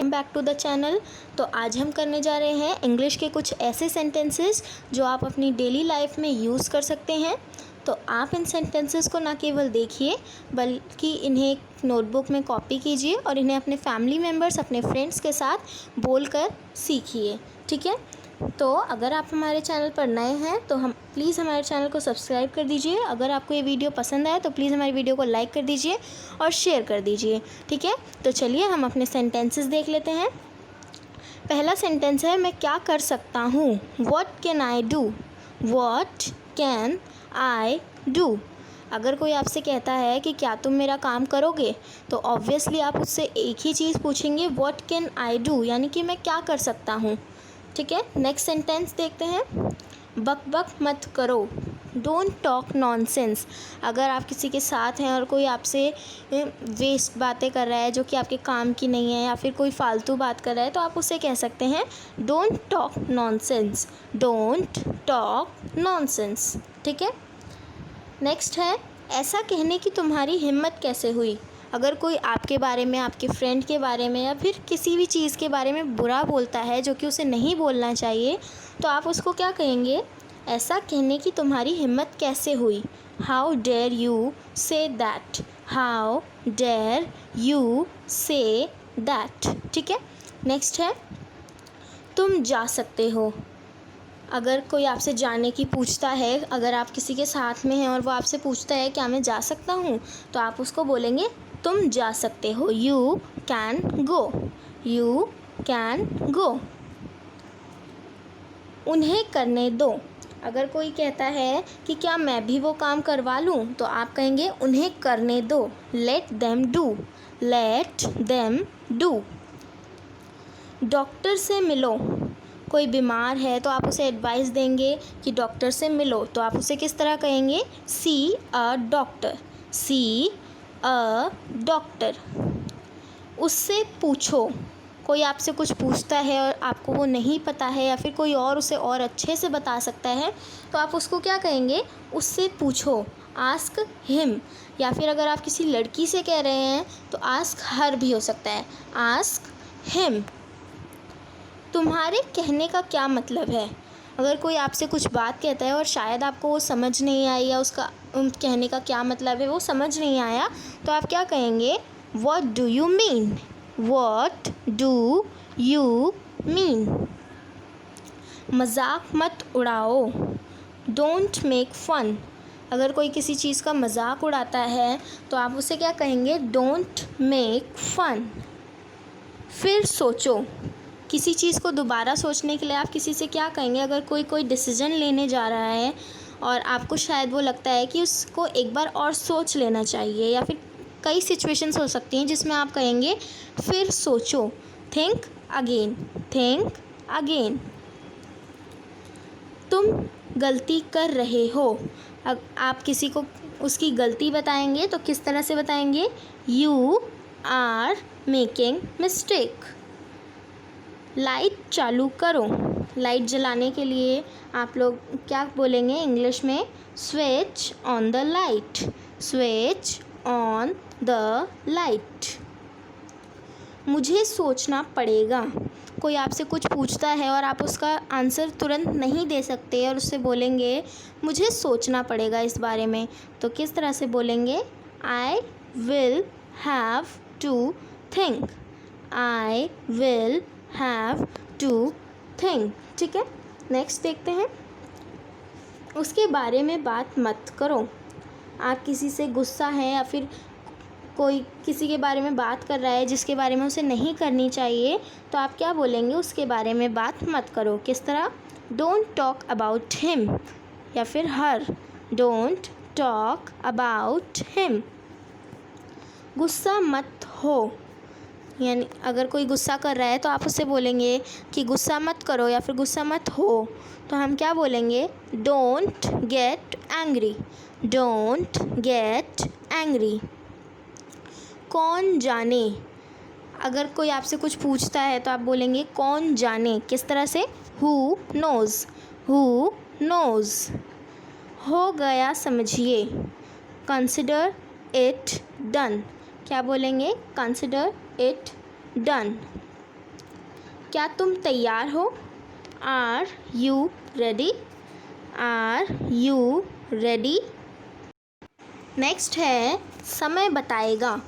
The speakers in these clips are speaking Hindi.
Welcome back to the channel. तो आज हम करने जा रहे हैं इंग्लिश के कुछ ऐसे सेंटेंसेस जो आप अपनी डेली लाइफ में यूज़ कर सकते हैं। तो आप इन सेंटेंसेस को ना केवल देखिए बल्कि इन्हें एक नोटबुक में कॉपी कीजिए और इन्हें अपने फैमिली मेम्बर्स, अपने फ्रेंड्स के साथ बोलकर सीखिए। ठीक है, तो अगर आप हमारे चैनल पर नए हैं तो हम प्लीज़ हमारे चैनल को सब्सक्राइब कर दीजिए। अगर आपको ये वीडियो पसंद आए तो प्लीज़ हमारी वीडियो को लाइक कर दीजिए और शेयर कर दीजिए। ठीक है, तो चलिए हम अपने सेंटेंसेस देख लेते हैं। पहला सेंटेंस है मैं क्या कर सकता हूँ। What can I do. What can I do. अगर कोई आपसे कहता है कि क्या तुम मेरा काम करोगे, तो ऑब्वियसली आप उससे एक ही चीज़ पूछेंगे, व्हाट कैन आई डू, यानी कि मैं क्या कर सकता हूँ। ठीक है, नेक्स्ट सेंटेंस देखते हैं। बक बक मत करो। Don't talk nonsense. अगर आप किसी के साथ हैं और कोई आपसे वेस्ट बातें कर रहा है जो कि आपके काम की नहीं है या फिर कोई फालतू बात कर रहा है, तो आप उससे कह सकते हैं don't talk nonsense. Don't talk nonsense. ठीक है, नेक्स्ट है ऐसा कहने की तुम्हारी हिम्मत कैसे हुई। अगर कोई आपके बारे में, आपके फ्रेंड के बारे में या फिर किसी भी चीज़ के बारे में बुरा बोलता है जो कि उसे नहीं बोलना चाहिए, तो आप उसको क्या कहेंगे, ऐसा कहने की तुम्हारी हिम्मत कैसे हुई। How dare you say that. How dare you say that. ठीक है, नेक्स्ट है तुम जा सकते हो। अगर कोई आपसे जाने की पूछता है, अगर आप किसी के साथ में हैं और वो आपसे पूछता है क्या मैं जा सकता हूँ, तो आप उसको बोलेंगे तुम जा सकते हो। You can go. You can go. उन्हें करने दो। अगर कोई कहता है कि क्या मैं भी वो काम करवा लूँ, तो आप कहेंगे उन्हें करने दो। Let them do. Let them do. Doctor से मिलो। कोई बीमार है तो आप उसे एडवाइस देंगे कि डॉक्टर से मिलो, तो आप उसे किस तरह कहेंगे, सी a doctor. C a doctor. उससे पूछो। कोई आपसे कुछ पूछता है और आपको वो नहीं पता है या फिर कोई और उसे और अच्छे से बता सकता है, तो आप उसको क्या कहेंगे, उससे पूछो। Ask him. या फिर अगर आप किसी लड़की से कह रहे हैं तो आस्क हर भी हो सकता है। Ask him. तुम्हारे कहने का क्या मतलब है। अगर कोई आपसे कुछ बात कहता है और शायद आपको वो समझ नहीं आई या उसका कहने का क्या मतलब है वो समझ नहीं आया, तो आप क्या कहेंगे, what do you mean. What do you mean. मजाक मत उड़ाओ। Don't make fun. अगर कोई किसी चीज़ का मजाक उड़ाता है तो आप उसे क्या कहेंगे, डोंट मेक फन। फिर सोचो। किसी चीज़ को दोबारा सोचने के लिए आप किसी से क्या कहेंगे, अगर कोई डिसीजन लेने जा रहा है और आपको शायद वो लगता है कि उसको एक बार और सोच लेना चाहिए, या फिर कई सिचुएशंस हो सकती हैं जिसमें आप कहेंगे फिर सोचो। Think again. Think again. तुम गलती कर रहे हो। अब आप किसी को उसकी गलती बताएंगे तो किस तरह से बताएंगे, you are making mistake. Light चालू करो। लाइट जलाने के लिए आप लोग क्या बोलेंगे इंग्लिश में, switch on the light. Switch on the light. मुझे सोचना पड़ेगा। कोई आपसे कुछ पूछता है और आप उसका आंसर तुरंत नहीं दे सकते और उससे बोलेंगे मुझे सोचना पड़ेगा इस बारे में, तो किस तरह से बोलेंगे, I will have to think. I will have to think. ठीक है, नेक्स्ट देखते हैं। उसके बारे में बात मत करो। आप किसी से गुस्सा है या फिर कोई किसी के बारे में बात कर रहा है जिसके बारे में उसे नहीं करनी चाहिए, तो आप क्या बोलेंगे, उसके बारे में बात मत करो। किस तरह, डोंट टॉक अबाउट हिम या फिर her. Don't talk about him. गुस्सा मत हो। यानी अगर कोई गुस्सा कर रहा है तो आप उससे बोलेंगे कि गुस्सा मत करो या फिर गुस्सा मत हो, तो हम क्या बोलेंगे, don't get angry. Don't get angry. कौन जाने। अगर कोई आपसे कुछ पूछता है तो आप बोलेंगे कौन जाने। किस तरह से, हु नोज़। Who nose. हो गया समझिए। Consider it done. क्या बोलेंगे, कंसिडर इट डन। क्या तुम तैयार हो? Are you ready? Are you ready? Next है समय बताएगा।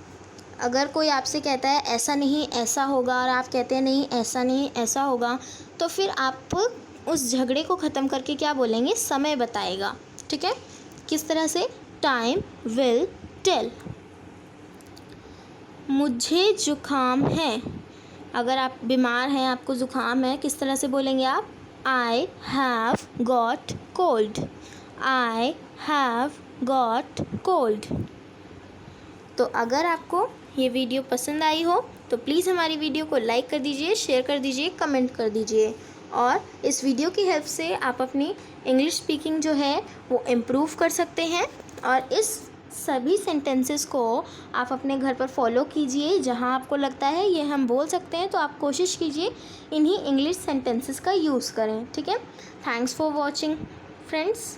अगर कोई आपसे कहता है ऐसा नहीं ऐसा होगा और आप कहते हैं नहीं ऐसा नहीं ऐसा होगा, तो फिर आप उस झगड़े को ख़त्म करके क्या बोलेंगे? समय बताएगा। ठीक है, किस तरह से? Time will tell. मुझे जुकाम है। अगर आप बीमार हैं, आपको ज़ुकाम है, किस तरह से बोलेंगे आप? I have got cold. I have got cold. तो अगर आपको ये वीडियो पसंद आई हो तो प्लीज़ हमारी वीडियो को लाइक कर दीजिए, शेयर कर दीजिए, कमेंट कर दीजिए। और इस वीडियो की हेल्प से आप अपनी इंग्लिश स्पीकिंग जो है वो इम्प्रूव कर सकते हैं। और इस सभी सेंटेंसेस को आप अपने घर पर फॉलो कीजिए। जहां आपको लगता है ये हम बोल सकते हैं तो आप कोशिश कीजिए इन्हीं इंग्लिश सेंटेंसेस का यूज़ करें। ठीक है, थैंक्स फॉर वॉचिंग फ्रेंड्स।